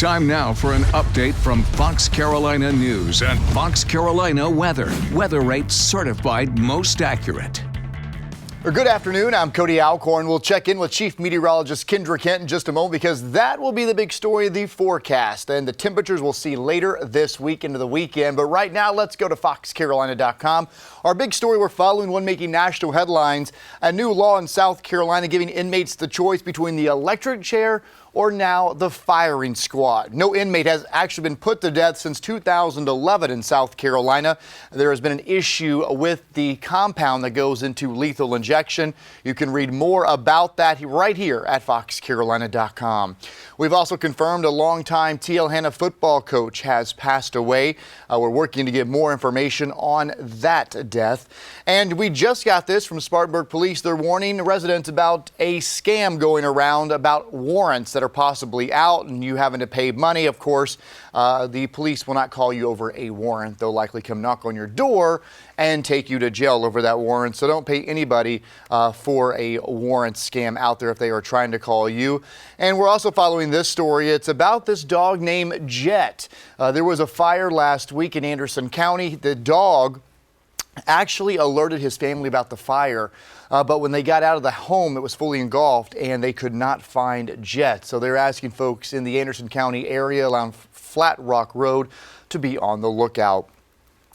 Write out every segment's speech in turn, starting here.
Time now for an update from Fox Carolina News and Fox Carolina Weather. Weather rates certified most accurate. Good afternoon. I'm Cody Alcorn. We'll check in with Chief Meteorologist Kendra Kent in just a moment because that will be the big story of the forecast. And the temperatures we'll see later this week into the weekend. But right now, let's go to foxcarolina.com. Our big story we're following, one making national headlines. A new law in South Carolina giving inmates the choice between the electric chair or now the firing squad. No inmate has actually been put to death since 2011 in South Carolina. There has been an issue with the compound that goes into lethal injection. You can read more about that right here at foxcarolina.com. We've also confirmed a longtime TL Hanna football coach has passed away. We're working to get more information on that death. And we just got this from Spartanburg Police. They're warning residents about a scam going around about warrants that are possibly out and you having to pay money. Of course, the police will not call you over a warrant. They'll likely come knock on your door and take you to jail over that warrant. So don't pay anybody for a warrant scam out there if they are trying to call you. And we're also following this story. It's about this dog named Jet. There was a fire last week in Anderson County. The dog actually alerted his family about the fire, but when they got out of the home, it was fully engulfed and they could not find Jet. So they're asking folks in the Anderson County area along Flat Rock Road to be on the lookout.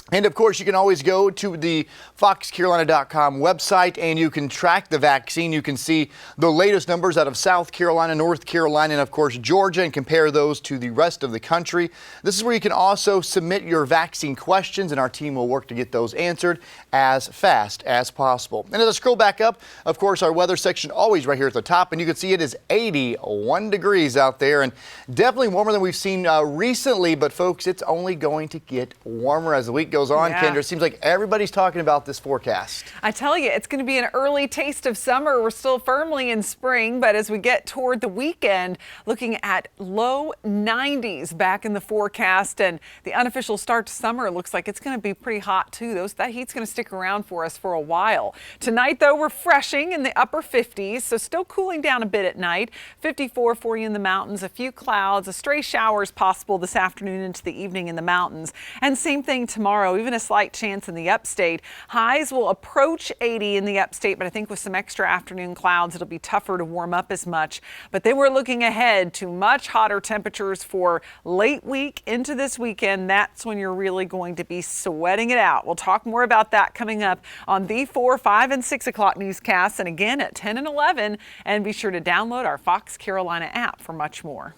And of course, you can always go to the foxcarolina.com website and you can track the vaccine. You can see the latest numbers out of South Carolina, North Carolina, and of course, Georgia, and compare those to the rest of the country. This is where you can also submit your vaccine questions, and our team will work to get those answered as fast as possible. And as I scroll back up, of course, our weather section always right here at the top, and you can see it is 81 degrees out there and definitely warmer than we've seen recently. But folks, it's only going to get warmer as the week goes on. Yeah. Kendra, it seems like everybody's talking about this forecast. I tell you, it's going to be an early taste of summer. We're still firmly in spring, but as we get toward the weekend, looking at low 90s back in the forecast, and the unofficial start to summer looks like it's going to be pretty hot too. That heat's going to stick around for us for a while. Tonight, though, refreshing in the upper 50s, so still cooling down a bit at night. 54 for you in the mountains, a few clouds, a stray showers possible this afternoon into the evening in the mountains, and same thing tomorrow. Even a slight chance in the upstate. Highs will approach 80 in the upstate, but I think with some extra afternoon clouds, it'll be tougher to warm up as much. But then we're looking ahead to much hotter temperatures for late week into this weekend. That's when you're really going to be sweating it out. We'll talk more about that coming up on the 4, 5, and 6 o'clock newscasts, and again at 10 and 11. And be sure to download our Fox Carolina app for much more.